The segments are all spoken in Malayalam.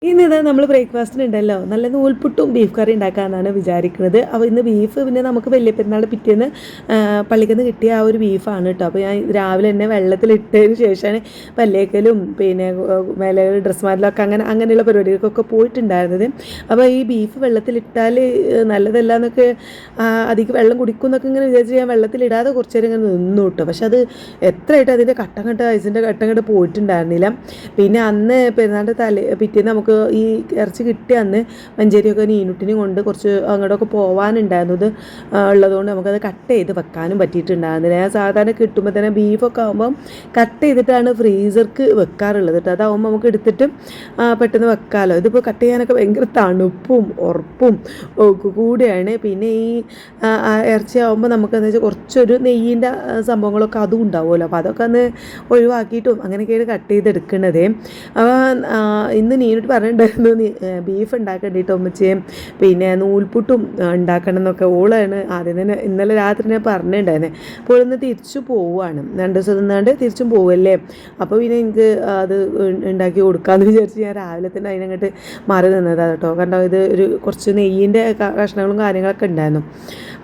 ഇന്നിത് നമ്മൾ ബ്രേക്ക്ഫാസ്റ്റിനുണ്ടല്ലോ നല്ല നൂൽപുട്ടും ബീഫ് കറി ഉണ്ടാക്കാമെന്നാണ് വിചാരിക്കുന്നത്. അപ്പോൾ ഇന്ന് ബീഫ് പിന്നെ നമുക്ക് വലിയ പെരുന്നാൾ പിറ്റേന്ന് പള്ളിയിൽ നിന്ന് കിട്ടിയ ആ ഒരു ബീഫാണ് കേട്ടോ. അപ്പോൾ ഞാൻ രാവിലെ തന്നെ വെള്ളത്തിലിട്ടതിന് ശേഷമാണ് പല്ലേക്കലും പിന്നെ മേലെ ഡ്രസ്സ് മാരലൊക്കെ അങ്ങനെയുള്ള പരിപാടികൾക്കൊക്കെ പോയിട്ടുണ്ടായിരുന്നത്. അപ്പോൾ ഈ ബീഫ് വെള്ളത്തിലിട്ടാൽ നല്ലതല്ല എന്നൊക്കെ അധികം വെള്ളം കുടിക്കും എന്നൊക്കെ ഇങ്ങനെ വിചാരിച്ച് ഞാൻ വെള്ളത്തിലിടാതെ കുറച്ച് നേരം ഇങ്ങനെ നിന്നു കേട്ടോ. പക്ഷെ അത് എത്രയായിട്ട് അതിൻ്റെ ഐസിൻ്റെ കട്ടം പോയിട്ടുണ്ടായിരുന്നില്ല. പിന്നെ അന്ന് പെരുന്നാളിൻ്റെ പിറ്റേന്ന് നമുക്ക് ഈ ഇറച്ചി കിട്ടിയ അന്ന് മഞ്ചേരിയൊക്കെ നീനുട്ടിനെയും കൊണ്ട് കുറച്ച് അങ്ങോട്ടൊക്കെ പോകാനുണ്ടായിരുന്നത് ഉള്ളതുകൊണ്ട് നമുക്കത് കട്ട് ചെയ്ത് വെക്കാനും പറ്റിയിട്ടുണ്ടായിരുന്നില്ല. ഞാൻ സാധാരണ കിട്ടുമ്പോൾ തന്നെ ബീഫൊക്കെ ആകുമ്പം കട്ട് ചെയ്തിട്ടാണ് ഫ്രീസർക്ക് വെക്കാറുള്ളത് കേട്ടോ. അതാവുമ്പോൾ നമുക്ക് എടുത്തിട്ട് പെട്ടെന്ന് വെക്കാമല്ലോ. ഇതിപ്പോൾ കട്ട് ചെയ്യാനൊക്കെ ഭയങ്കര തണുപ്പും ഉറപ്പും കൂടെയാണ്. പിന്നെ ഈ ഇറച്ചി ആകുമ്പോൾ നമുക്കെന്ന് വെച്ചാൽ കുറച്ചൊരു നെയ്യിൻ്റെ സംഭവങ്ങളൊക്കെ അതും ഉണ്ടാവുമല്ലോ. അപ്പോൾ അതൊക്കെ ഒന്ന് ഒഴിവാക്കിയിട്ടും അങ്ങനെയൊക്കെയാണ് കട്ട് ചെയ്തെടുക്കുന്നത്. അപ്പോൾ ഇന്ന് നീനിട്ട് പറഞ്ഞിട്ടുണ്ടായിരുന്നു ബീഫ് ഉണ്ടാക്കേണ്ടിയിട്ട് ഉമ്മച്ചയും പിന്നെ നൂൽപുട്ടും ഉണ്ടാക്കണം എന്നൊക്കെ. ഓളാണ് ആദ്യം തന്നെ ഇന്നലെ രാത്രി ഞാൻ പറഞ്ഞിട്ടുണ്ടായിരുന്നത്. അപ്പോൾ ഇന്ന് തിരിച്ചു പോവുകയാണ്, 2 ദിവസം നിന്നാണ്ട് തിരിച്ചും പോവല്ലേ. അപ്പോൾ പിന്നെ എനിക്ക് അത് ഉണ്ടാക്കി കൊടുക്കാമെന്ന് വിചാരിച്ച് ഞാൻ രാവിലെ തന്നെ അതിനങ്ങോട്ട് മാറി നിന്നതാണ് കേട്ടോ. കാരണം ഇത് കുറച്ച് നെയ്യിൻ്റെ കഷ്ണങ്ങളും കാര്യങ്ങളൊക്കെ ഉണ്ടായിരുന്നു.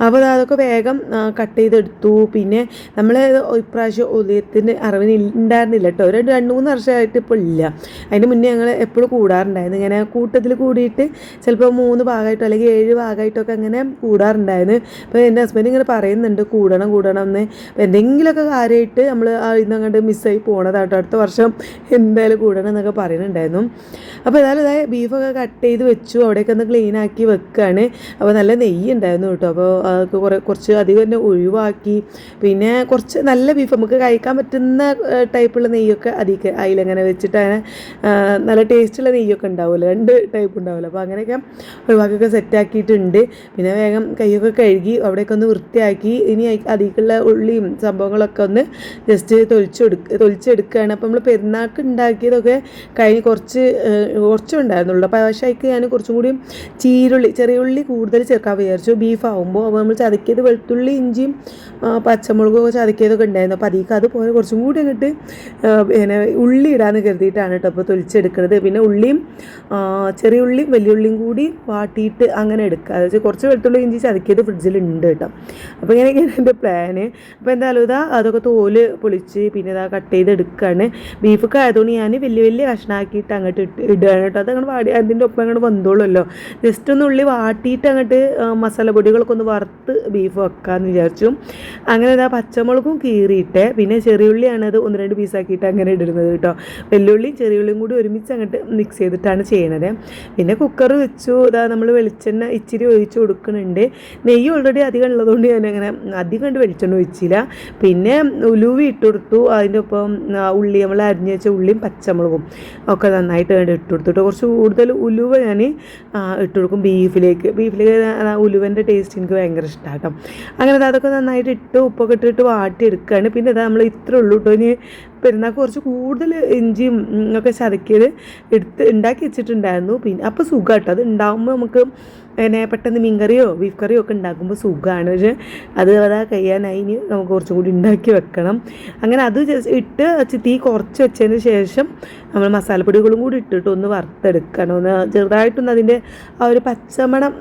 അപ്പോൾ അതൊക്കെ വേഗം കട്ട് ചെയ്തെടുത്തു. പിന്നെ നമ്മൾ ഇപ്രാവശ്യം ഉദയത്തിന് അറിവിന് ഉണ്ടായിരുന്നില്ല കേട്ടോ. 2-3 വർഷമായിട്ട് ഇപ്പോൾ ഇല്ല. അതിന് മുന്നേ ഞങ്ങൾ എപ്പോഴും കൂടാറുണ്ടായിരുന്നു. ഇങ്ങനെ കൂട്ടത്തിൽ കൂടിയിട്ട് ചിലപ്പോൾ 3 ഭാഗമായിട്ടോ അല്ലെങ്കിൽ 7 ഭാഗമായിട്ടൊക്കെ അങ്ങനെ കൂടാറുണ്ടായിരുന്നു. അപ്പോൾ എൻ്റെ ഹസ്ബൻഡ് ഇങ്ങനെ പറയുന്നുണ്ട് കൂടണം എന്ന്. അപ്പോൾ എന്തെങ്കിലുമൊക്കെ കാര്യമായിട്ട് നമ്മൾ ഇന്ന് അങ്ങോട്ട് മിസ്സായി പോണതാട്ടോ. അടുത്ത വർഷം എന്തായാലും കൂടണം എന്നൊക്കെ പറയുന്നുണ്ടായിരുന്നു. അപ്പോൾ ഏതായാലും ബീഫൊക്കെ കട്ട് ചെയ്ത് വെച്ചു. അവിടെയൊക്കെ ഒന്ന് ക്ലീനാക്കി വെക്കുകയാണ്. അപ്പോൾ നല്ല നെയ്യ് ഉണ്ടായിരുന്നു കേട്ടോ. അപ്പോൾ അതൊക്കെ കുറച്ച് അധികം തന്നെ ഒഴിവാക്കി. പിന്നെ കുറച്ച് നല്ല ബീഫ് നമുക്ക് കഴിക്കാൻ പറ്റുന്ന ടൈപ്പുള്ള നെയ്യൊക്കെ അതിലങ്ങനെ വെച്ചിട്ട് അങ്ങനെ നല്ല ടേസ്റ്റുള്ള നെയ്യൊക്കെ ഉണ്ടാവുമല്ലോ, 2 ടൈപ്പ് ഉണ്ടാവുമല്ലോ. അപ്പോൾ അങ്ങനെയൊക്കെ ഒഴിവാക്കിയൊക്കെ സെറ്റാക്കിയിട്ടുണ്ട്. പിന്നെ വേഗം കൈയൊക്കെ കഴുകി അവിടെയൊക്കെ ഒന്ന് വൃത്തിയാക്കി ഇനി അതിലേക്കുള്ള ഉള്ളിയും സംഭവങ്ങളൊക്കെ ഒന്ന് ജസ്റ്റ് തൊലിച്ചെടുക്കുകയാണ്. അപ്പോൾ നമ്മൾ പെരുന്നാൾക്ക് ഉണ്ടാക്കിയതൊക്കെ കഴിഞ്ഞ് കുറച്ചും ഉണ്ടായിരുന്നുള്ളൂ. അപ്പോൾ പക്ഷേ അതിലേക്ക് ഞാൻ കുറച്ചും കൂടി ചെറിയ ഉള്ളി കൂടുതൽ ചേർക്കാൻ വിചാരിച്ചു ബീഫാവുമ്പോൾ. അപ്പോൾ നമ്മൾ ചതക്കിയത് വെളുത്തുള്ളി ഇഞ്ചിയും പച്ചമുളകൊക്കെ ചതക്കിയതൊക്കെ ഉണ്ടായിരുന്നു. അപ്പോൾ അതിലേക്ക് അതുപോലെ കുറച്ചും കൂടി അങ്ങോട്ട് പിന്നെ ഉള്ളി ഇടാന്ന് കരുതിയിട്ടാണ് കേട്ടോ അപ്പോൾ തൊലിച്ചെടുക്കുന്നത്. പിന്നെ ഉള്ളിയും ചെറിയ ഉള്ളിയും വലിയ ഉള്ളിയും കൂടി വാട്ടിയിട്ട് അങ്ങനെ എടുക്കുക. അതായത് കുറച്ച് വെളുത്തുള്ളി ഇഞ്ചി ചതക്കിയത് ഫ്രിഡ്ജിലുണ്ട് കേട്ടോ. അപ്പോൾ ഇങ്ങനെയൊക്കെയാണ് എൻ്റെ പ്ലാന്. അപ്പോൾ എന്തായാലും അതൊക്കെ തോല് പൊളിച്ച് പിന്നെ കട്ട് ചെയ്ത് എടുക്കുകയാണ്. ബീഫൊക്കെ ആയതുകൊണ്ട് ഞാൻ വലിയ കഷ്ണാക്കിയിട്ട് അങ്ങോട്ട് ഇടുകയാണ് കേട്ടോ. അതങ്ങനെ അതിൻ്റെ ഒപ്പം അങ്ങോട്ട് വന്നോളുമല്ലോ. ജസ്റ്റ് ഒന്ന് ഉള്ളി വാട്ടിയിട്ട് അങ്ങോട്ട് മസാല പൊടികളൊക്കെ ഒന്ന് വറുത്ത് ബീഫ് വെക്കാമെന്ന് വിചാരിച്ചു. അങ്ങനെ പച്ചമുളകും കീറിയിട്ട് പിന്നെ ചെറിയുള്ളിയാണ് അത് 1-2 പീസാക്കിയിട്ട് അങ്ങനെ ഇടുന്നത് കേട്ടോ. വെല്ലുള്ളിയും ചെറിയുള്ളിയും കൂടി ഒരുമിച്ച് അങ്ങോട്ട് മിക്സ് ചെയ്തിട്ടാണ് ചെയ്യണത്. പിന്നെ കുക്കർ വെച്ചു. നമ്മൾ വെളിച്ചെണ്ണ ഇച്ചിരി ഒഴിച്ച് കൊടുക്കുന്നുണ്ട്. നെയ്യ് ഓൾറെഡി അധികം ഉള്ളതുകൊണ്ട് ഞാനങ്ങനെ അധികം കണ്ട് വെളിച്ചെണ്ണ ഒഴിച്ചില്ല. പിന്നെ ഉലുവ ഇട്ട് കൊടുത്തു. അതിൻ്റെ ഒപ്പം ഉള്ളി നമ്മൾ അരിഞ്ഞ് വെച്ച ഉള്ളിയും പച്ചമുളകും ഒക്കെ നന്നായിട്ട് ഇട്ട് കൊടുത്തിട്ട് കുറച്ച് കൂടുതൽ ഉലുവ ഞാൻ ഇട്ട് കൊടുക്കും ബീഫിലേക്ക്. ഉലുവൻ്റെ ടേസ്റ്റ് എനിക്ക് ഭയങ്കര ഇഷ്ടമാണ് കേട്ടോ. അങ്ങനെ അതൊക്കെ നന്നായിട്ട് ഇട്ട് ഉപ്പൊക്കെ ഇട്ടിട്ട് വാട്ടിയെടുക്കുകയാണ്. പിന്നെ നമ്മൾ ഇത്രേ ഉള്ളൂ കേട്ടോ. ഇനി പെരുന്നാൾക്ക് കുറച്ച് കൂടുതൽ ഇഞ്ചിയും ഒക്കെ ചതക്കിയത് ഉണ്ടാക്കി വെച്ചിട്ടുണ്ടായിരുന്നു. പിന്നെ അപ്പോൾ സുഖം കേട്ടോ. അത് ഉണ്ടാകുമ്പോൾ നമുക്ക് പിന്നെ പെട്ടെന്ന് മീൻ കറിയോ ബീഫ് കറിയോ ഒക്കെ ഉണ്ടാക്കുമ്പോൾ സുഖമാണ്. പക്ഷേ അത് കഴിയാനായി ഇനി നമുക്ക് കുറച്ചും കൂടി ഉണ്ടാക്കി വെക്കണം. അങ്ങനെ അത് ഇട്ട് തീ കുറച്ച് വെച്ചതിന് ശേഷം നമ്മൾ മസാലപ്പൊടികളും കൂടി ഇട്ടിട്ട് ഒന്ന് വറുത്തെടുക്കണം. ഒന്ന് ചെറുതായിട്ടൊന്ന് അതിൻ്റെ ആ ഒരു പച്ചമണം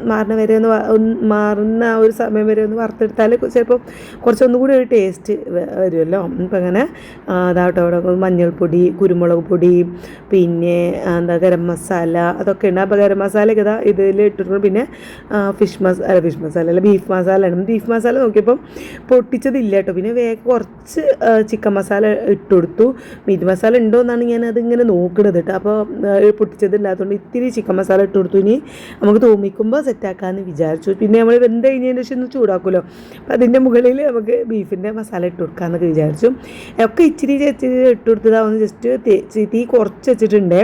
മാറുന്ന ആ ഒരു സമയം വരെ ഒന്ന് വറുത്തെടുത്താൽ ചിലപ്പോൾ കുറച്ചൊന്നും കൂടി ഒരു ടേസ്റ്റ് വരുമല്ലോ. ഇപ്പം അങ്ങനെ അതാവട്ടെ അവിടെ മഞ്ഞൾപ്പൊടി കുരുമുളക് പൊടി പിന്നെ ഗരം മസാല അതൊക്കെ ഉണ്ട്. അപ്പോൾ ഗരം മസാലയൊക്കെ ഇതിൽ ഇട്ടിട്ടുണ്ട്. പിന്നെ ബീഫ് മസാലയാണ്. ബീഫ് മസാല നോക്കിയപ്പം പൊട്ടിച്ചതില്ല കേട്ടോ. പിന്നെ വേഗം കുറച്ച് ചിക്കൻ മസാല ഇട്ട് കൊടുത്തു. മീറ്റ് മസാല ഉണ്ടോ എന്നാണ് ഞാൻ അതിങ്ങനെ നോക്കണത് കേട്ടോ. അപ്പോൾ പൊട്ടിച്ചതില്ലാത്തതുകൊണ്ട് ഇത്തിരി ചിക്കൻ മസാല ഇട്ട് കൊടുത്തു. ഇനി നമുക്ക് തോന്നിക്കുമ്പോൾ സെറ്റാക്കാമെന്ന് വിചാരിച്ചു. പിന്നെ നമ്മൾ വെന്ത് കഴിഞ്ഞതിന് ശേഷം ഒന്ന് ചൂടാക്കുമല്ലോ. അപ്പോൾ അതിൻ്റെ മുകളിൽ നമുക്ക് ബീഫിൻ്റെ മസാല ഇട്ട് കൊടുക്കാമെന്നൊക്കെ വിചാരിച്ചു. ഒക്കെ ഇച്ചിരി ഇട്ട് കൊടുത്തതാണ്. ജസ്റ്റ് തീ കുറച്ച് വെച്ചിട്ടുണ്ട്.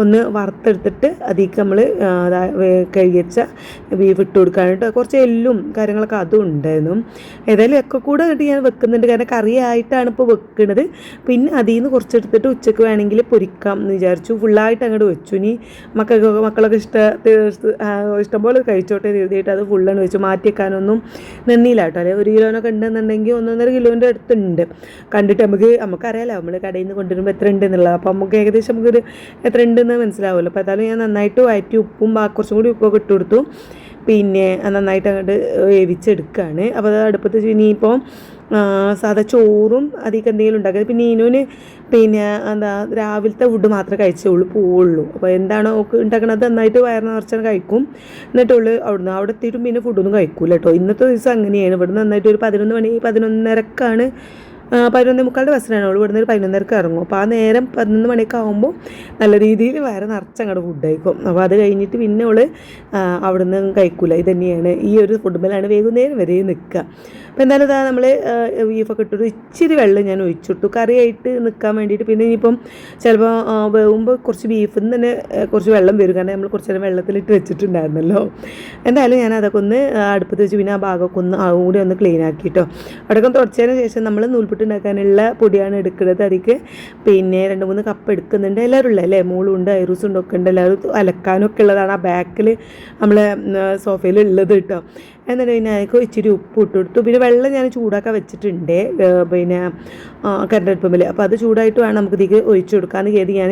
ഒന്ന് വറുത്തെടുത്തിട്ട് അതിലേക്ക് നമ്മൾ കഴുകി വെച്ച ബീഫ് ഇട്ട് കൊടുക്കാൻ കേട്ടോ. കുറച്ച് എല്ലും കാര്യങ്ങളൊക്കെ അതും ഉണ്ടായിരുന്നു. ഏതായാലും ഒക്കെ കൂടെ ഇട്ട് ഞാൻ വെക്കുന്നുണ്ട്, കാരണം കറിയായിട്ടാണ് ഇപ്പോൾ വെക്കുന്നത്. പിന്നെ അതിൽ നിന്ന് കുറച്ചെടുത്തിട്ട് ഉച്ചയ്ക്ക് വേണമെങ്കിൽ പൊരിക്കാം എന്ന് വിചാരിച്ചു. ഫുള്ളായിട്ട് അങ്ങോട്ട് വെച്ചു. ഇനി മക്കളൊക്കെ ഇഷ്ടംപോലെ കഴിച്ചോട്ടെ എഴുതിയിട്ട് അത് ഫുള്ളാണ് വെച്ചു. മാറ്റി വെക്കാനൊന്നും നിന്നില്ല കേട്ടോ. അല്ലെങ്കിൽ 1 കിലോനൊക്കെ ഉണ്ടെന്നുണ്ടെങ്കിൽ 1.5 കിലോൻ്റെ അടുത്തുണ്ട്. കണ്ടിട്ട് നമുക്കറിയാലോ നമ്മൾ കടയിൽ നിന്ന് കൊണ്ടുവരുമ്പോൾ എത്ര ഉണ്ടെന്നുള്ളത്. അപ്പോൾ നമുക്ക് ഏകദേശം എത്ര ഉണ്ടെന്ന് മനസ്സിലാവുമല്ലോ. അപ്പോൾ അതായത് ഞാൻ നന്നായിട്ട് വഴറ്റി ഉപ്പും കുറച്ചും കൂടി ഉപ്പൊക്കെ ഇട്ട് കൊടുത്തു. പിന്നെ നന്നായിട്ട് അങ്ങോട്ട് വേവിച്ചെടുക്കുകയാണ്. അപ്പോൾ അത് അടുപ്പത്ത് ഇനിയിപ്പോൾ സാധാ ചോറും അധികം എന്തെങ്കിലും ഉണ്ടാക്കുക. പിന്നെ നീനുവിന് പിന്നെ രാവിലത്തെ ഫുഡ് മാത്രമേ കഴിച്ചുള്ളൂ പോവുള്ളൂ. അപ്പോൾ എന്താണോ ഉണ്ടാക്കണത് നന്നായിട്ട് വയറ് നിറച്ചാൽ കഴിക്കും. എന്നിട്ടുള്ളൂ അവിടെ എത്തിയിട്ടും പിന്നെ ഫുഡൊന്നും കഴിക്കൂല കേട്ടോ. ഇന്നത്തെ ദിവസം അങ്ങനെയാണ്. ഇവിടെ നന്നായിട്ട് ഒരു 11 മണി 11:30 11:45 ബസ്സിനാണ് അവൾ ഇവിടുന്ന് ഒരു 11:30 ഇറങ്ങും. അപ്പോൾ ആ നേരം 11 മണിയൊക്കെ ആകുമ്പോൾ നല്ല രീതിയിൽ വയറ് നിറച്ചങ്ങോട്ട് ഫുഡ് കഴിക്കും. അപ്പോൾ അത് കഴിഞ്ഞിട്ട് പിന്നെ അവൾ അവിടെ നിന്ന് കഴിക്കൂല. ഇത് തന്നെയാണ് ഈ ഒരു ഫുഡ്ബലാണ് വൈകുന്നേരം വരെ നിൽക്കുക. അപ്പോൾ എന്തായാലും ഇതാ നമ്മൾ ബീഫൊക്കെ ഇട്ടിട്ട് ഇച്ചിരി വെള്ളം ഞാൻ ഒഴിച്ചിട്ടു കറിയായിട്ട് നിൽക്കാൻ വേണ്ടിയിട്ട്. പിന്നെ ഇനിയിപ്പം ചിലപ്പോൾ വേകുമ്പോൾ കുറച്ച് ബീഫിൽ നിന്ന് തന്നെ കുറച്ച് വെള്ളം വരും, കാരണം നമ്മൾ കുറച്ച് നേരം വെള്ളത്തിലിട്ട് വെച്ചിട്ടുണ്ടായിരുന്നല്ലോ. എന്തായാലും ഞാൻ അതൊക്കെ ഒന്ന് അടുപ്പത്ത് വെച്ച് പിന്നെ ആ ഭാഗമൊക്കെ കൂടി ഒന്ന് ക്ലീൻ ആക്കിയിട്ടോ. അവിടെയൊക്കെ തുടച്ചതിന് ശേഷം നമ്മൾ നൂൽപുട്ട് ഉണ്ടാക്കാനുള്ള പൊടിയാണ് എടുക്കുന്നത്. അതിലേക്ക് പിന്നെ 2-3 കപ്പ് എടുക്കുന്നുണ്ട്. എല്ലാവരും ഉള്ളത് അല്ലേ, മോളുണ്ട്, ഐറൂസും ഒക്കെ ഉണ്ട്. എല്ലാവരും അലക്കാനൊക്കെ ഉള്ളതാണ് ആ ബാക്കിൽ നമ്മളെ സോഫയിൽ ഉള്ളത് കേട്ടോ. എന്നിട്ട് പിന്നെ അതിലേക്ക് ഇച്ചിരി ഉപ്പ് ഇട്ട് കൊടുത്തു. പിന്നെ വെള്ളം ഞാൻ ചൂടാക്കാൻ വെച്ചിട്ടുണ്ട് പിന്നെ കരണ്ടടുപ്പമിൽ. അപ്പോൾ അത് ചൂടായിട്ട് വേണം നമുക്ക് ഇതിലേക്ക് ഒഴിച്ചു കൊടുക്കാമെന്ന് കരുതി ഞാൻ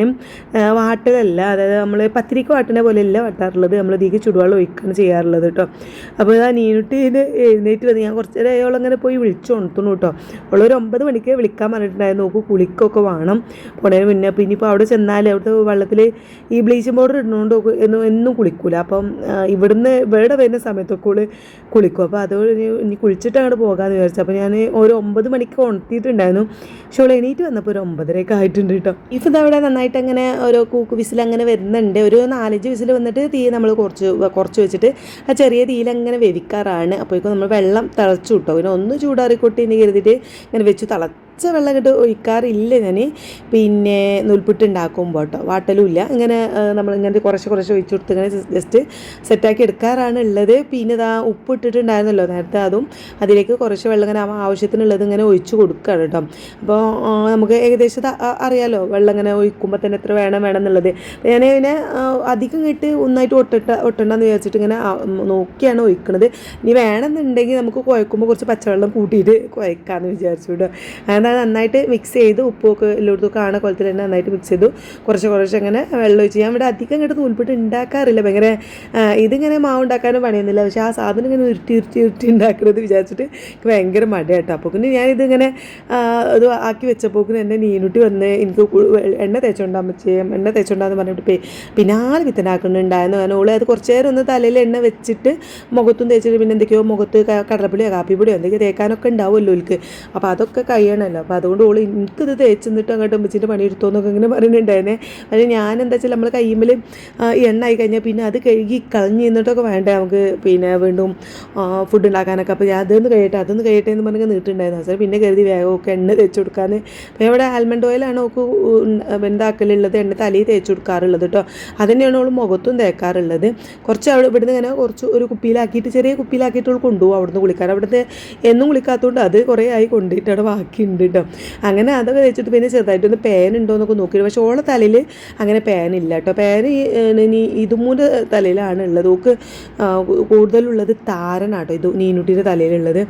വാട്ടലല്ല, അതായത് നമ്മൾ പത്തിരിക്ക് വാട്ടുന്ന പോലെയല്ല വാട്ടാറുള്ളത്, നമ്മൾ ഇതിലേക്ക് ചൂടുവെള്ളം ഒഴിക്കുകയാണ് ചെയ്യാറുള്ളത് കേട്ടോ. അപ്പോൾ ആ നീനുട്ടി ഇത് എഴുന്നേറ്റ് വന്ന് ഞാൻ കുറച്ച് നേരം അയാളങ്ങനെ പോയി വിളിച്ചു ഉണർത്തുന്നു കേട്ടോ. അവളൊരു 9 മണിക്ക് വിളിക്കാൻ പറഞ്ഞിട്ടുണ്ടായിരുന്നു. നോക്കൂ കുളിക്കൊക്കെ വേണം പോണതിന് മുന്നേ. അപ്പോൾ ഇനിയിപ്പോൾ അവിടെ ചെന്നാൽ അവിടുത്തെ വെള്ളത്തിൽ ഈ ബ്ലീച്ചിങ് പൗഡർ ഇടുന്നതുകൊണ്ട് എന്നും കുളിക്കൂല. അപ്പം ഇവിടെ വരുന്ന സമയത്തൊക്കെ കുളിക്കും. അപ്പോൾ അത് ഇനി കുളിച്ചിട്ട് അങ്ങോട്ട് പോകാമെന്ന് വിചാരിച്ചു. അപ്പോൾ ഞാൻ ഒരു 9 മണിക്ക് ഉണർത്തിയിട്ടുണ്ടായിരുന്നു. പക്ഷേ അവൾ എണീറ്റ് വന്നപ്പോൾ ഒരു 9:30 ആയിട്ടുണ്ട് കേട്ടോ. ബീഫ് ഇതവിടെ നന്നായിട്ട് അങ്ങനെ ഓരോ കൂക്ക് വിസിൽ അങ്ങനെ വരുന്നുണ്ട്. ഒരു 4-5 വിസിൽ വന്നിട്ട് തീ നമ്മൾ കുറച്ച് വെച്ചിട്ട് ആ ചെറിയ തീയിലങ്ങനെ വേവിക്കാറാണ്. അപ്പോഴേക്കും നമ്മൾ വെള്ളം തിളച്ചു കിട്ടോ. പിന്നെ ഒന്ന് ചൂടാറിക്കൊട്ടി എന്ന് കരുതിയിട്ട് ഇങ്ങനെ വെച്ച് വെള്ളം ഇട്ട് ഒഴിക്കാറില്ല ഞാൻ. പിന്നെ നൂൽപുട്ട് ഉണ്ടാക്കുമ്പോൾ കേട്ടോ, വാട്ടലും ഇല്ല. ഇങ്ങനെ നമ്മളിങ്ങനെ കുറച്ച് ഒഴിച്ചു കൊടുത്ത് ഇങ്ങനെ ജസ്റ്റ് സെറ്റാക്കി എടുക്കാറാണ് ഉള്ളത്. പിന്നെ ഇതാ ഉപ്പ് ഇട്ടിട്ടുണ്ടായിരുന്നല്ലോ നേരത്തെ, അതും അതിലേക്ക് കുറച്ച് വെള്ളം ഇങ്ങനെ ആവശ്യത്തിനുള്ളത് ഇങ്ങനെ ഒഴിച്ചു കൊടുക്കുകയാണ് കേട്ടോ. അപ്പോൾ നമുക്ക് ഏകദേശം അറിയാമല്ലോ വെള്ളം ഇങ്ങനെ ഒഴിക്കുമ്പോൾ തന്നെ എത്ര വേണം എന്നുള്ളത്. ഞാൻ ഇതിനെ അധികം ഇട്ട് ഒന്നായിട്ട് ഒട്ടണ്ടെന്ന് വിചാരിച്ചിട്ട് ഇങ്ങനെ നോക്കിയാണ് ഒഴിക്കുന്നത്. ഇനി വേണമെന്നുണ്ടെങ്കിൽ നമുക്ക് കുഴക്കുമ്പോൾ കുറച്ച് പച്ചവെള്ളം കൂട്ടിയിട്ട് കുഴക്കാമെന്ന് വിചാരിച്ചു കേട്ടോ. നന്നായിട്ട് മിക്സ് ചെയ്ത് ഉപ്പൊക്കെ എല്ലായിടത്തും കാണുന്ന കുളത്തിൽ തന്നെ നന്നായിട്ട് മിക്സ് ചെയ്തു. കുറച്ച് അങ്ങനെ വെള്ളം ഒഴിച്ച് ഞാൻ ഇവിടെ അധികം ഇങ്ങോട്ട് നൂൽപുട്ട് ഉണ്ടാക്കാറില്ല. ഭയങ്കര ഇതിങ്ങനെ മാവ് ഉണ്ടാക്കാനും പണിയൊന്നുമില്ല. പക്ഷേ ആ സാധനം ഇങ്ങനെ ഉരുട്ടി ഉണ്ടാക്കുന്നത് വിചാരിച്ചിട്ട് എനിക്ക് ഭയങ്കര മടിയാട്ടോ. അപ്പോൾ പിന്നെ ഞാനിതിങ്ങനെ ഇത് ആക്കി വെച്ചപ്പോൾ എൻ്റെ നീനുട്ടി വന്ന് എനിക്ക് എണ്ണ തേച്ചോണ്ടാന്ന് പറഞ്ഞിട്ട് പിന്നാലെ വിത്തനാക്കുന്നുണ്ടായിരുന്നു. കാരണം ഓളെ അത് കുറച്ച് നേരം ഒന്ന് തലയിൽ എണ്ണ വെച്ചിട്ട് മുഖത്തും തേച്ചിട്ട് പിന്നെ എന്തൊക്കെയോ മുഖത്ത് കടലപ്പൊടിയോ കാപ്പിപ്പൊടിയോ എന്തൊക്കെയോ തേക്കാനൊക്കെ ഉണ്ടാവുമല്ലോ ഓൾക്ക്. അപ്പോൾ അതൊക്കെ കഴിയണമല്ലോ. അപ്പോൾ അതുകൊണ്ട് ഓൾ എനിക്കിത് തേച്ച് നിന്നിട്ട് അങ്ങോട്ട് അമ്മച്ചിൻ്റെ പണിയെടുത്തോന്നൊക്കെ ഇങ്ങനെ പറയുന്നുണ്ടായിരുന്നേ. പക്ഷേ ഞാൻ എന്താ വെച്ചാൽ നമ്മൾ കയ്യുമ്മിൽ എണ്ണ ആയി കഴിഞ്ഞാൽ പിന്നെ അത് കഴുകി കളഞ്ഞ് നിന്നിട്ടൊക്കെ വേണ്ടേ നമുക്ക് പിന്നെ വീണ്ടും ഫുഡ് ഉണ്ടാക്കാനൊക്കെ. അപ്പോൾ അതൊന്ന് കഴിയട്ടെ എന്ന് പറഞ്ഞാൽ നീട്ടുണ്ടായിരുന്നു. സാർ പിന്നെ കരുതി വേഗമൊക്കെ എണ്ണ തേച്ച് കൊടുക്കാമെന്ന്. അപ്പോൾ ഇവിടെ ആൽമണ്ട് ഓയിലാണ് നമുക്ക് എന്താക്കലുള്ളത്, എണ്ണ തലയിൽ തേച്ച് കൊടുക്കാറുള്ളത് കേട്ടോ. അതുതന്നെയാണ് അവൾ മുഖത്തും തേക്കാറുള്ളത്. കുറച്ച് അവിടെ ഇവിടുന്ന് ഇങ്ങനെ കുറച്ച് ഒരു കുപ്പിയിലാക്കിയിട്ട് ചെറിയ കുപ്പിയിലാക്കിയിട്ട് അവൾ കൊണ്ടുപോകും അവിടുന്ന് കുളിക്കാൻ. അവിടുത്തെ എന്നും കുളിക്കാത്തതുകൊണ്ട് അത് കുറേ ആയി കൊണ്ടുപോയിട്ട് അവിടെ ബാക്കിയുണ്ട് കേട്ടോ. അങ്ങനെ അതൊക്കെ വെച്ചിട്ട് പിന്നെ ചെറുതായിട്ടൊന്ന് പാൻ ഉണ്ടോ എന്നൊക്കെ നോക്കിയിട്ട്, പക്ഷേ ഓളെ തലയിൽ അങ്ങനെ പാനില്ല കേട്ടോ. പാൻ ഇനി ഇതുമൂന്ന് തലയിലാണ് ഉള്ളത്. ഓക്ക് കൂടുതലുള്ളത് താരനാട്ടോ, ഇത് നീനുട്ടിയുടെ തലയിലുള്ളത്.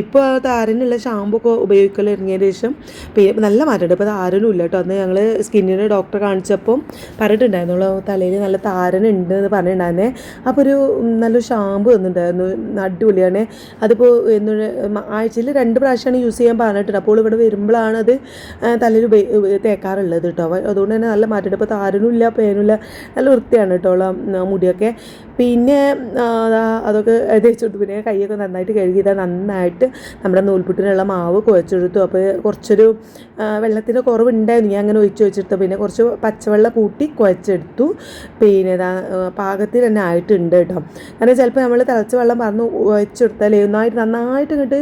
ഇപ്പോൾ ആ താരനുള്ള ഷാമ്പു ഒക്കെ ഉപയോഗിക്കൽ ഇറങ്ങിയതിന് ശേഷം പിന്നെ നല്ല മാറ്റമുണ്ട്. ഇപ്പോൾ താരനും ഇല്ല കേട്ടോ. അന്ന് ഞങ്ങൾ സ്കിന്നിന് ഡോക്ടറെ കാണിച്ചപ്പം പറഞ്ഞിട്ടുണ്ടായിരുന്നു തലയിൽ നല്ല താരനുണ്ട് എന്ന് പറഞ്ഞിട്ടുണ്ടായിരുന്നേ. അപ്പോൾ ഒരു നല്ലൊരു ഷാമ്പു തന്നിട്ടുണ്ടായിരുന്നു, അടിപൊളിയാണ്. അതിപ്പോൾ ആഴ്ചയിൽ 2 പ്രാവശ്യമാണ് യൂസ് ചെയ്യാൻ പറഞ്ഞിട്ടുണ്ട്. അപ്പോൾ ഇവിടെ വരുമ്പോഴാണ് അത് തലയിൽ തേക്കാറുള്ളത് കേട്ടോ. അതുകൊണ്ട് തന്നെ നല്ല മാറ്റമുണ്ട്. ഇപ്പോൾ താരനും ഇല്ല പേനുമില്ല, നല്ല വൃത്തിയാണ് കേട്ടോ മുടിയൊക്കെ. പിന്നെ അതൊക്കെ തേച്ചിട്ട് പിന്നെ കൈയൊക്കെ നന്നായിട്ട് കഴുകിയതാണ്. നന്നായിട്ട് നമ്മുടെ നൂൽപുട്ടിനുള്ള മാവ് കുഴച്ചെടുത്തു. അപ്പോൾ കുറച്ചൊരു വെള്ളത്തിൻ്റെ കുറവുണ്ടായിരുന്നു, ഞാൻ അങ്ങനെ ഒഴിച്ച് വെച്ചെടുത്തു. പിന്നെ കുറച്ച് പച്ചവെള്ളം കൂട്ടി കുഴച്ചെടുത്തു. പിന്നെ പാകത്തിൽ തന്നെ ആയിട്ടുണ്ട് കേട്ടോ. കാരണം ചിലപ്പോൾ നമ്മൾ തിളച്ച വെള്ളം പറഞ്ഞ് കുഴച്ചെടുത്താൽ നന്നായിട്ട് ഇങ്ങോട്ട്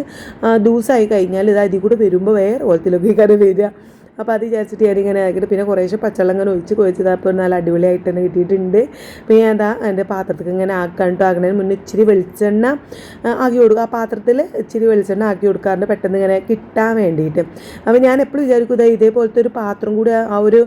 ദൂസായി കഴിഞ്ഞാൽ ഇത് അതിൽ കൂടെ വരുമ്പോൾ വേറെ പോലത്തിലൊക്കെ കറി വരിക. അപ്പോൾ അത് വിചാരിച്ചിട്ട് ഞാനിങ്ങനെ ആക്കിയിട്ട് പിന്നെ കുറേശ്ശെ പച്ചവെള്ളം ഇങ്ങനെ ഒഴിച്ച് കുഴച്ചത് അപ്പോൾ നല്ല അടിപൊളിയായിട്ട് തന്നെ കിട്ടിയിട്ടുണ്ട്. അപ്പോൾ ഞാൻ എന്താ എൻ്റെ പാത്രത്തിൽ ഇങ്ങനെ ആക്കാനിട്ട് ആക്കുന്നതിന് മുന്നേ ഇച്ചിരി വെളിച്ചെണ്ണ ആക്കി കൊടുക്കുക. ആ പാത്രത്തിൽ ഇച്ചിരി വെളിച്ചെണ്ണ ആക്കി കൊടുക്കാറുണ്ട് പെട്ടെന്ന് ഇങ്ങനെ കിട്ടാൻ വേണ്ടിയിട്ട്. അപ്പോൾ ഞാൻ എപ്പോഴും വിചാരിക്കും ഇതേപോലത്തെ ഒരു പാത്രം കൂടി ആ ഒരു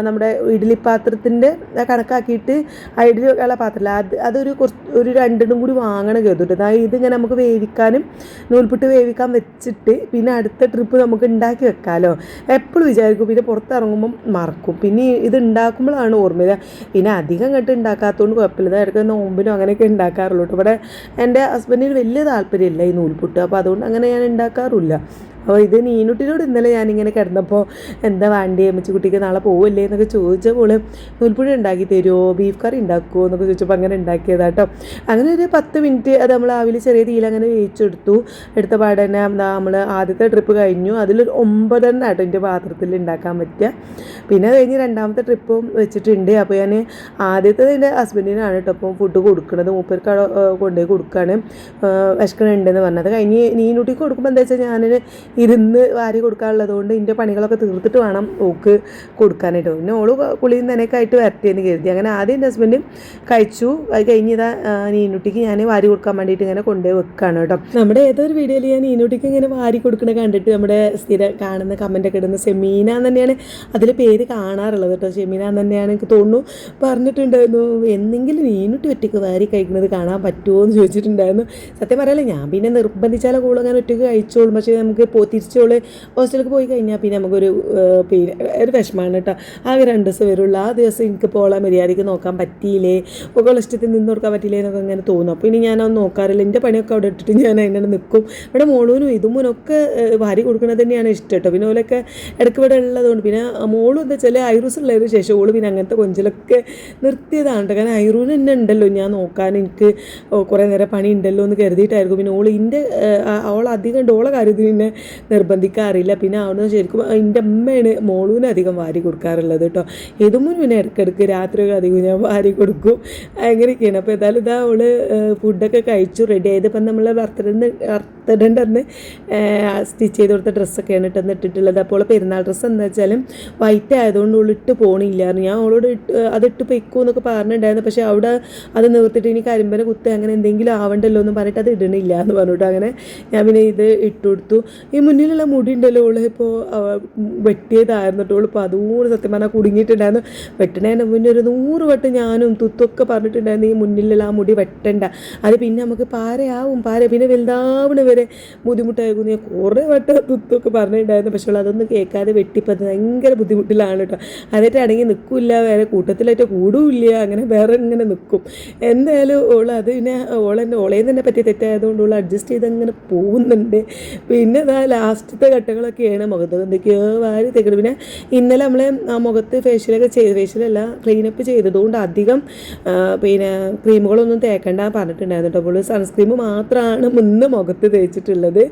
നമ്മുടെ ഇഡ്ഡലി പാത്രത്തിൻ്റെ കണക്കാക്കിയിട്ട് ആ ഇഡ്ഡലി വെക്കാനുള്ള പാത്രമില്ല അതൊരു ഒരു രണ്ടെണ്ണം കൂടി വാങ്ങണം കേട്ടിട്ട്. അതായത് ഇതിങ്ങനെ നമുക്ക് വേവിക്കാനും നൂൽപുട്ട് വേവിക്കാൻ വെച്ചിട്ട് പിന്നെ അടുത്ത ട്രിപ്പ് നമുക്ക് ഉണ്ടാക്കി വെക്കാമല്ലോ എപ്പോഴും വിചാരിക്കും. പിന്നെ പുറത്തിറങ്ങുമ്പം മറക്കും. പിന്നെ ഇത് ഉണ്ടാക്കുമ്പോഴാണ് ഓർമ്മയില്ല. പിന്നെ അധികം കണ്ട് ഉണ്ടാക്കാത്തതുകൊണ്ട് കുഴപ്പമില്ല. ഇടയ്ക്ക് നോമ്പിനും അങ്ങനെയൊക്കെ ഉണ്ടാക്കാറുള്ളൂ കേട്ടോ. ഇവിടെ എൻ്റെ ഹസ്ബൻഡിന് വലിയ താല്പര്യമില്ല ഈ നൂൽപുട്ട്. അപ്പോൾ അതുകൊണ്ട് അങ്ങനെ ഞാൻ ഉണ്ടാക്കാറില്ല. അപ്പോൾ ഇത് നീനുട്ടിനോട് ഇന്നലെ ഞാനിങ്ങനെ കിടന്നപ്പോൾ എന്താ വേണ്ടേ അമ്മച്ചിക്കുട്ടിക്ക് നാളെ പോവില്ലേ എന്നൊക്കെ ചോദിച്ചപ്പോൾ നൂൽപ്പുഴ ഉണ്ടാക്കി തരുമോ ബീഫ് കറി ഉണ്ടാക്കുമോ എന്നൊക്കെ ചോദിച്ചപ്പോൾ അങ്ങനെ ഉണ്ടാക്കിയതാട്ടോ. അങ്ങനെ ഒരു 10 മിനിറ്റ് അത് നമ്മൾ ആവിൽ ചെറിയ തീയിൽ അങ്ങനെ വേവിച്ചെടുത്തു. എടുത്ത പാടെ തന്നെ നമ്മൾ ആദ്യത്തെ ട്രിപ്പ് കഴിഞ്ഞു. അതിലൊരു 9 ആട്ടോ എൻ്റെ പാത്രത്തിൽ ഉണ്ടാക്കാൻ പറ്റുക. പിന്നെ അത് കഴിഞ്ഞ് രണ്ടാമത്തെ ട്രിപ്പും വെച്ചിട്ടുണ്ട്. അപ്പോൾ ഞാൻ ആദ്യത്തേത് എൻ്റെ ഹസ്ബൻഡിനാണ് കേട്ടോ അപ്പോൾ ഫുഡ് കൊടുക്കുന്നത്. മൂപ്പർക്ക് കൊണ്ടുപോയി കൊടുക്കുകയാണ് വിശക്കണുണ്ടെന്ന് പറഞ്ഞത്. കഴിഞ്ഞ് നീനുട്ടിക്ക് കൊടുക്കുമ്പോൾ എന്താ വെച്ചാൽ ഞാൻ ഇരുന്ന് വാരി കൊടുക്കാനുള്ളത് കൊണ്ട് ഇതിൻ്റെ പണികളൊക്കെ തീർത്തിട്ട് വേണം ഓക്ക് കൊടുക്കാനായിട്ട്. പിന്നെ ഓള് കുളിയും നനയൊക്കെ ആയിട്ട് വരട്ടെയെന്ന് കരുതി. അങ്ങനെ ആദ്യം എൻ്റെ ഹസ്ബൻഡും കഴിച്ചു. അത് കഴിഞ്ഞതാ നീനുട്ടിക്ക് ഞാൻ വാരി കൊടുക്കാൻ വേണ്ടിയിട്ട് ഇങ്ങനെ കൊണ്ടുപോയി വെക്കുകയാണ് കേട്ടോ. നമ്മുടെ ഏതൊരു വീഡിയോയിൽ ഞാൻ നീനുട്ടിക്ക് ഇങ്ങനെ വാരി കൊടുക്കണ കണ്ടിട്ട് നമ്മുടെ സ്ഥിരം കാണുന്ന കമൻറ്റൊക്കെ ഇടുന്ന സെമീന എന്ന് തന്നെയാണ് അതിൽ പേര് കാണാറുള്ളത് കേട്ടോ. ഷെമീന എന്ന് തന്നെയാണ് എനിക്ക് തോന്നുന്നു പറഞ്ഞിട്ടുണ്ടായിരുന്നു. എന്തെങ്കിലും നീനുട്ടി ഒറ്റയ്ക്ക് വാരി കഴിക്കുന്നത് കാണാൻ പറ്റുമോ എന്ന് ചോദിച്ചിട്ടുണ്ടായിരുന്നു. സത്യം പറയാലോ ഞാൻ പിന്നെ നിർബന്ധിച്ചാലോ കൂടെ അങ്ങനെ ഒറ്റയ്ക്ക് കഴിച്ചോളും. പക്ഷേ നമുക്ക് തിരിച്ചോള് ഹോസ്റ്റലിലേക്ക് പോയി കഴിഞ്ഞാൽ പിന്നെ നമുക്കൊരു പിന്നെ ഒരു വിഷമമാണ് കേട്ടോ. ആകെ 2 ദിവസം വരുള്ളൂ. ആ ദിവസം എനിക്ക് പോളെ മര്യാദയ്ക്ക് നോക്കാൻ പറ്റിയില്ലേ ഒക്കെ ഇഷ്ടത്തിൽ നിന്ന് കൊടുക്കാൻ പറ്റിയില്ലേ എന്നൊക്കെ അങ്ങനെ തോന്നും. അപ്പോൾ ഇനി ഞാനൊന്നും നോക്കാറില്ല. എൻ്റെ പണിയൊക്കെ അവിടെ ഇട്ടിട്ട് ഞാൻ അതിനോട് നിൽക്കും. ഇവിടെ മോളൂനും ഇതുമൂനൊക്കെ വാരി കൊടുക്കുന്നത് തന്നെയാണ് ഇഷ്ടം കേട്ടോ. പിന്നെ ഓലൊക്കെ ഇടയ്ക്ക് ഇവിടെ ഉള്ളതുകൊണ്ട് പിന്നെ മോളും എന്താ വെച്ചാൽ ഐറൂസ് ഉള്ളതിന് ശേഷം ഓള് പിന്നെ അങ്ങനത്തെ കൊഞ്ചലൊക്കെ നിർത്തിയതാണ് കേട്ടോ. കാരണം ഐറൂന് തന്നെ ഉണ്ടല്ലോ ഞാൻ നോക്കാൻ എനിക്ക് കുറേ നേരം പണി ഉണ്ടല്ലോ എന്ന് കരുതിയിട്ടായിരിക്കും. പിന്നെ ഓൾ അധികം ഓളെ കാര്യത്തിന് പിന്നെ നിർബന്ധിക്കാറില്ല. പിന്നെ അവിടുന്ന് ശരിക്കും എൻ്റെ അമ്മയാണ് മോളൂന് അധികം വാരി കൊടുക്കാറുള്ളത് കേട്ടോ. ഇതുമുൻ പിന്നെ ഇടയ്ക്കിടയ്ക്ക് രാത്രിയൊക്കെ അധികം ഞാൻ വാരി കൊടുക്കും. അങ്ങനെയൊക്കെയാണ്. അപ്പോൾ ഏതായാലും ഇതാ അവള് ഫുഡൊക്കെ കഴിച്ചു റെഡി ആയതിപ്പം നമ്മൾ ബർത്ത്ഡേൻ്റെ അന്ന് സ്റ്റിച്ച് ചെയ്ത് കൊടുത്ത ഡ്രസ്സൊക്കെയാണ് ഇട്ടിട്ടുള്ളത്. അപ്പോൾ പെരുന്നാൾ ഡ്രസ്സ് എന്താ വെച്ചാലും വൈറ്റ് ആയതുകൊണ്ട് അവൾ ഇട്ട് പോണില്ലായിരുന്നു. ഞാൻ അവളോട് അതിട്ട് പൊയ്ക്കോ എന്നൊക്കെ പറഞ്ഞിട്ടുണ്ടായിരുന്നു. പക്ഷേ അവിടെ അത് നിർത്തിയിട്ട് ഇനി കരിമ്പന കുത്ത് അങ്ങനെ എന്തെങ്കിലും ആവണ്ടല്ലോ എന്ന് പറഞ്ഞിട്ട് അത് ഇടണില്ല എന്ന് പറഞ്ഞിട്ട് അങ്ങനെ ഞാൻ പിന്നെ ഇത് ഇട്ട് കൊടുത്തു. ഈ മുന്നിലുള്ള മുടി ഉണ്ടല്ലോ ഓള് ഇപ്പോൾ വെട്ടിയതായിരുന്നു കേട്ടോ. ഇപ്പോൾ അതുകൂടി സത്യം പറഞ്ഞാൽ കുടുങ്ങിയിട്ടുണ്ടായിരുന്നു. വെട്ടണേൻ്റെ മുന്നേ ഒരു 100 വട്ടം ഞാനും തുത്തൊക്കെ പറഞ്ഞിട്ടുണ്ടായിരുന്നു ഈ മുന്നിലുള്ള ആ മുടി വെട്ടണ്ട, അത് പിന്നെ നമുക്ക് പാരയാവും, പിന്നെ വലുതാവണ വരെ ബുദ്ധിമുട്ടായിരുന്നു. ഞാൻ കുറേ വട്ടം തുത്തൊക്കെ പറഞ്ഞിട്ടുണ്ടായിരുന്നു. പക്ഷേ അതൊന്നും കേൾക്കാതെ വെട്ടിപ്പത് ഭയങ്കര ബുദ്ധിമുട്ടിലാണ് കേട്ടോ. അതായിട്ട് അടങ്ങി നിൽക്കില്ല, വേറെ കൂട്ടത്തിലായിട്ട് കൂടുമില്ല, അങ്ങനെ വേറെ ഇങ്ങനെ നിൽക്കും. എന്തായാലും അത് പിന്നെ ഓളേന്ന് തന്നെ പറ്റിയ തെറ്റായതുകൊണ്ട് അഡ്ജസ്റ്റ് ചെയ്ത് അങ്ങനെ പോകുന്നുണ്ട്. പിന്നെ ലാസ്റ്റത്തെ ഘട്ടങ്ങളൊക്കെയാണ് മുഖത്ത് എന്തൊക്കെയോ വാരി തേക്കുന്നത്. പിന്നെ ഇന്നലെ നമ്മൾ ആ മുഖത്ത് ഫേഷ്യലല്ല ക്ലീനപ്പ് ചെയ്തതുകൊണ്ട് അധികം പിന്നെ ക്രീമുകളൊന്നും തേക്കണ്ട പറഞ്ഞിട്ടുണ്ടായിരുന്നു കേട്ടോ. അപ്പോൾ സൺസ്ക്രീം മാത്രമാണ് മുന്നേ മുഖത്ത് തേച്ചിട്ടുള്ളത്.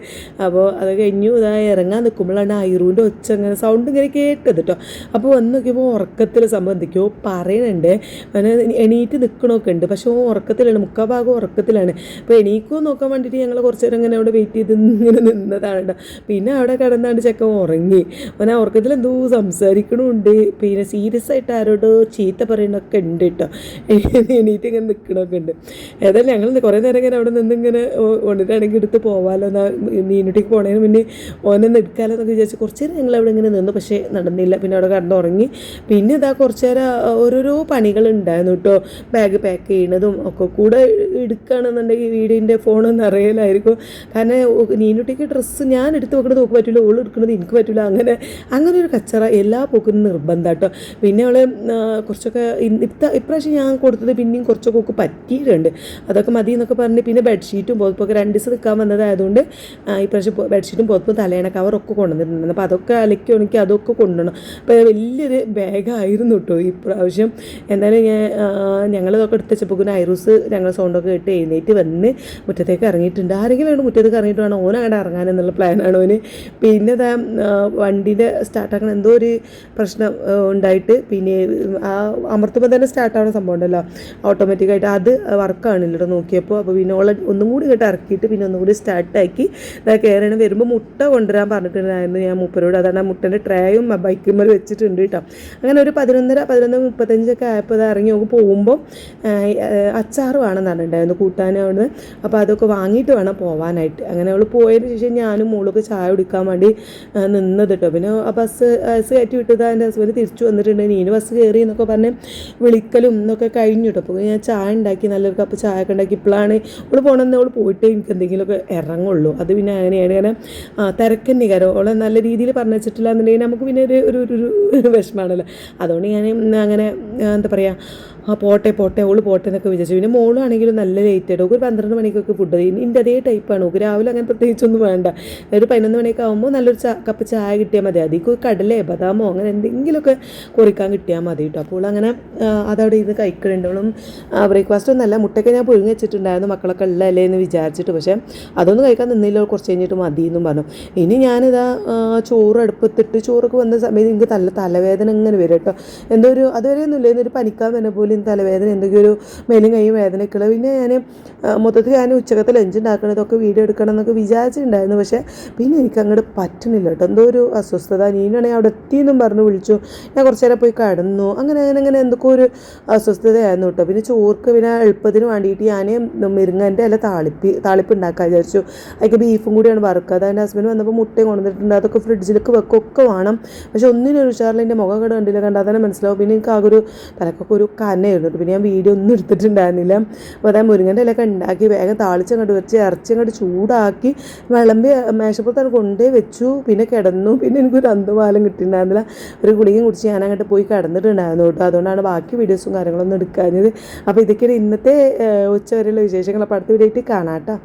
അപ്പോൾ അത് കഴിഞ്ഞു ഇറങ്ങാൻ നിൽക്കുമ്പോഴാണ് ഐറൂൻ്റെ ഒച്ച അങ്ങനെ സൗണ്ട് ഇങ്ങനെ കേട്ടത് കേട്ടോ. അപ്പോൾ വന്ന് നോക്കിയപ്പോൾ ഉറക്കത്തിൽ സംഭവം എന്തൊക്കെയോ പറയുന്നുണ്ട്. അങ്ങനെ എണീറ്റ് നിൽക്കണമൊക്കെ ഉണ്ട്, പക്ഷേ ഉറക്കത്തിലാണ്, മുക്കാൽ ഭാഗം ഉറക്കത്തിലാണ്. അപ്പോൾ എണീക്കോ നോക്കാൻ വേണ്ടിയിട്ട് ഞങ്ങൾ കുറച്ച് നേരം അങ്ങനെ അവിടെ വെയിറ്റ് ചെയ്ത് ഇങ്ങനെ നിന്നതാണ് കേട്ടോ. പിന്നെ അവിടെ കിടന്നാണ്ട് ചെക്കൻ ഉറങ്ങി. അവൻ ആ ഉറക്കത്തിൽ എന്തോ സംസാരിക്കണമുണ്ട്, പിന്നെ സീരിയസ് ആയിട്ട് ആരോട് ചീത്ത പറയണമൊക്കെ ഉണ്ട് കേട്ടോ. എണീറ്റ് ഇങ്ങനെ നിൽക്കണമൊക്കെ ഉണ്ട്. ഏതായാലും ഞങ്ങൾ കുറേ നേരം ഇങ്ങനെ അവിടെ നിന്ന് ഇങ്ങനെ കൊണ്ടിട്ടാണെങ്കിൽ എടുത്ത് പോകാമല്ലോ, നീനുട്ടിക്ക് പോണതിന് മുന്നേ ഓനൊന്ന് എടുക്കാമല്ലോ എന്നൊക്കെ വിചാരിച്ച് കുറച്ച് നേരം ഞങ്ങൾ അവിടെ ഇങ്ങനെ നിന്നു. പക്ഷേ നടന്നില്ല. പിന്നെ അവിടെ കിടന്ന് ഉറങ്ങി. പിന്നെ ഇതാ കുറച്ച് നേരം ഓരോരോ പണികളുണ്ടായിരുന്നു കേട്ടോ. ബാഗ് പാക്ക് ചെയ്യണതും ഒക്കെ കൂടെ എടുക്കുകയാണെന്നുണ്ടെങ്കിൽ വീടിൻ്റെ ഫോണൊന്നും അറിയലായിരിക്കും. കാരണം നീനുട്ടിക്ക് ഡ്രസ്സ് ഞാൻ എടുത്ത് വെക്കണത് നോക്ക് പറ്റില്ല, ഓൾ എടുക്കുന്നത് എനിക്ക് പറ്റില്ല. അങ്ങനെ ഒരു കച്ചറ എല്ലാ പോക്കിനും നിർബന്ധം കേട്ടോ. പിന്നെ അവൾ കുറച്ചൊക്കെ ഇപ്രാവശ്യം ഞാൻ കൊടുത്തത് പിന്നെയും കുറച്ചൊക്കെ ഒക്കെ പറ്റിയിട്ടുണ്ട്. അതൊക്കെ മതി എന്നൊക്കെ പറഞ്ഞ് പിന്നെ ബെഡ്ഷീറ്റും പുതപ്പൊക്കെ 2 ദിവസം നിൽക്കാൻ വന്നതായതുകൊണ്ട് ഇപ്രാവശ്യം ബെഡ്ഷീറ്റും പുതപ്പും തലേണ കവറൊക്കെ കൊണ്ടുവന്നിട്ടുണ്ടായിരുന്നു. അപ്പോൾ അതൊക്കെ അലക്കി ഉണക്കി അതൊക്കെ കൊണ്ടുവരണം. അപ്പോൾ വലിയൊരു ബാഗായിരുന്നു കേട്ടോ ഇപ്രാവശ്യം. എന്തായാലും ഞങ്ങളിതൊക്കെ എടുത്ത് വെച്ചപ്പോൾ ഐറൂസ് ഞങ്ങൾ സൗണ്ടൊക്കെ കേട്ട് എഴുന്നേറ്റ് വന്ന് മുറ്റത്തേക്ക് ഇറങ്ങിയിട്ടുണ്ട്. ആരെങ്കിലും മുറ്റത്തേക്ക് ഇറങ്ങിയിട്ട് വേണം ഓനങ്ങടെ ഇറങ്ങാനെന്നുള്ള പ്ലാനാണ് പ്രശ്നമാണ് അവന്. പിന്നെ വണ്ടീൻ്റെ സ്റ്റാർട്ടാക്കണം എന്തോ ഒരു പ്രശ്നം ഉണ്ടായിട്ട് പിന്നെ ആ അമർത്തുമ്പോൾ തന്നെ സ്റ്റാർട്ടാവുന്ന സംഭവം ഉണ്ടല്ലോ ഓട്ടോമാറ്റിക്കായിട്ട്, അത് വർക്കാണില്ലട്ടോ നോക്കിയപ്പോൾ. അപ്പോൾ പിന്നെ ഒന്നും കൂടി ഇങ്ങോട്ട് ഇറക്കിയിട്ട് പിന്നെ ഒന്നും കൂടി സ്റ്റാർട്ടാക്കി കയറണം. വരുമ്പോൾ മുട്ട കൊണ്ടുവരാൻ പറഞ്ഞിട്ടുണ്ടായിരുന്നു ഞാൻ മൂപ്പരോട്. അതാണ് ആ മുട്ടൻ്റെ ട്രേയും ബൈക്കുമ്മൽ വെച്ചിട്ടുണ്ട് കേട്ടോ. അങ്ങനെ ഒരു 11:35 ആയപ്പോൾ അത് ഇറങ്ങി നമുക്ക് പോകുമ്പോൾ അച്ചാർ വേണമെന്ന് പറഞ്ഞിട്ടുണ്ടായിരുന്നു കൂട്ടാൻ അവിടുന്ന്. അപ്പോൾ അതൊക്കെ വാങ്ങിയിട്ട് വേണം പോകാനായിട്ട്. അങ്ങനെ അവൾ പോയതിന് ശേഷം ഞാനും മോളൊക്കെ ചായ കുടിക്കാൻ വേണ്ടി നിന്നത് കേട്ടോ. പിന്നെ ആ ബസ് കയറ്റി വിട്ടത് എൻ്റെ ഹസ്ബൻഡ് തിരിച്ചു വന്നിട്ടുണ്ട്. നീന് ബസ് കയറി എന്നൊക്കെ പറഞ്ഞ് വിളിക്കലും എന്നൊക്കെ കഴിഞ്ഞു കേട്ടോ. അപ്പോൾ ഞാൻ ചായ ഉണ്ടാക്കി, നല്ലൊരു കപ്പ് ചായ ഒക്കെ ഉണ്ടാക്കി. ഇപ്പോഴാണ് അവൾ പോകണമെന്ന് അവൾ പോയിട്ട് എനിക്ക് എന്തെങ്കിലുമൊക്കെ ഇറങ്ങുള്ളൂ. അത് പിന്നെ അങ്ങനെയാണ്. കാരണം തിരക്കന്നെ കാരണം അവളെ നല്ല രീതിയിൽ പറഞ്ഞു വെച്ചിട്ടില്ല എന്നുണ്ടെങ്കിൽ നമുക്ക് പിന്നെ ഒരു വിഷമമാണല്ലോ. അതുകൊണ്ട് ഞാൻ അങ്ങനെ എന്താ പറയുക, പോട്ടെ അവള് പോട്ടെ എന്നൊക്കെ വിചാരിച്ചു. പിന്നെ മോളാണെങ്കിലും നല്ല ലേറ്റ് ആയിട്ട് ഒരു 12 മണിക്കൊക്കെ ഫുഡ് എൻ്റെ അതേ ടൈപ്പാണ്. ഓക്ക് രാവിലെ അങ്ങനെ പ്രത്യേകിച്ചൊന്നും വേണ്ട. ഒരു 11 മണിയൊക്കെ ആകുമ്പോൾ നല്ലൊരു കപ്പ് ചായ കിട്ടിയാൽ മതി. അതിക്ക് കടലേ ബദാമോ അങ്ങനെ എന്തെങ്കിലുമൊക്കെ കുറിക്കാൻ കിട്ടിയാൽ മതി കേട്ടോ. അപ്പോൾ അങ്ങനെ അതവിടെ ഇത് കഴിക്കലുണ്ടോളും. ബ്രേക്ക്ഫാസ്റ്റ് ഒന്നല്ല, മുട്ടയൊക്കെ ഞാൻ പുഴുങ്ങി വെച്ചിട്ടുണ്ടായിരുന്നു മക്കളൊക്കെ ഉള്ളതല്ലേ എന്ന് വിചാരിച്ചിട്ട്. പക്ഷേ അതൊന്നും കഴിക്കാൻ നിന്നില്ല, കുറച്ച് കഴിഞ്ഞിട്ട് മതി എന്നും പറഞ്ഞു. ഇനി ഞാനിതാ ചോറ് അടുപ്പത്തിട്ട് ചോറൊക്കെ വന്ന സമയത്ത് എനിക്ക് തലവേദന ഇങ്ങനെ വരും കേട്ടോ. എന്തോ ഒരു അതുവരെ ഒന്നുമില്ല, എന്നൊരു പനിക്കാൻ വരുന്ന പോലെ തലവേദന, എന്തെങ്കിലും ഒരു മേലും കൈയും വേദനയൊക്കെയുള്ള. പിന്നെ ഞാൻ മൊത്തത്തിൽ ഞാൻ ഉച്ചക്കത്തെ ലഞ്ച് ഉണ്ടാക്കണതൊക്കെ വീഡിയോ എടുക്കണം എന്നൊക്കെ വിചാരിച്ചിട്ടുണ്ടായിരുന്നു. പക്ഷേ പിന്നെ എനിക്ക് അങ്ങോട്ട് പറ്റുന്നില്ല കേട്ടോ. എന്തോ ഒരു അസ്വസ്ഥത. നീനാണെങ്കിൽ അവിടെ എത്തിയെന്നും പറഞ്ഞ് വിളിച്ചു. ഞാൻ കുറച്ച് നേരം പോയി കിടന്നു. അങ്ങനെ എന്തൊക്കെ ഒരു അസ്വസ്ഥതയായിരുന്നു കേട്ടോ. പിന്നെ ചോർക്ക് പിന്നെ എളുപ്പത്തിന് വേണ്ടിയിട്ട് ഞാൻ മുരിങ്ങൻ്റെ ഇല താളിപ്പ് ഉണ്ടാക്കാൻ വിചാരിച്ചു. അതിലേക്ക് ബീഫും കൂടിയാണ് വറുക്കുക. അത് എൻ്റെ ഹസ്ബൻഡ് വന്നപ്പോൾ മുട്ടയും കൊണ്ടുവന്നിട്ടുണ്ട്. അതൊക്കെ ഫ്രിഡ്ജിലേക്ക് വെക്കൊക്കെ വേണം. പക്ഷെ ഒന്നിനൊരു ഉഷാറിൽ എൻ്റെ മുഖം കണ്ടില്ല, കണ്ടാൽ തന്നെ മനസ്സിലാവും. പിന്നെ എനിക്ക് ആകെ ഒരു തലക്കൊക്കെ ഒരു കനയായിരുന്നു. പിന്നെ ഞാൻ വീഡിയോ ഒന്നും എടുത്തിട്ടുണ്ടായിരുന്നില്ല. അപ്പോൾ അതായത് മുരിങ്ങൻ്റെ ഇലയൊക്കെ ഉണ്ടാക്കി വേഗം താളിച്ചങ്ങോട്ട് വെച്ച് ഇറച്ചി അങ്ങോട്ട് ചൂടാക്കി വിളമ്പി മേശപ്പുറത്താണ് കൊണ്ടേ വെച്ചു. പിന്നെ കിടന്നു. പിന്നെ എനിക്കൊരു അന്തമാലം കിട്ടിയിട്ടുണ്ടായിരുന്നില്ല. ഒരു ഗുളികയും കുടിച്ച് ഞാൻ അങ്ങോട്ട് പോയി കിടന്നിട്ടുണ്ടായിരുന്നു കേട്ടോ. അതുകൊണ്ടാണ് ബാക്കി വീഡിയോസും കാര്യങ്ങളൊന്നും എടുക്കാഞ്ഞത്. അപ്പോൾ ഇതൊക്കെയാണ് ഇന്നത്തെ ഉച്ചവരെയുള്ള വിശേഷങ്ങൾ. അപ്പോൾ അടുത്ത വീഡിയോ ആയിട്ട് കാണാം കേട്ടോ.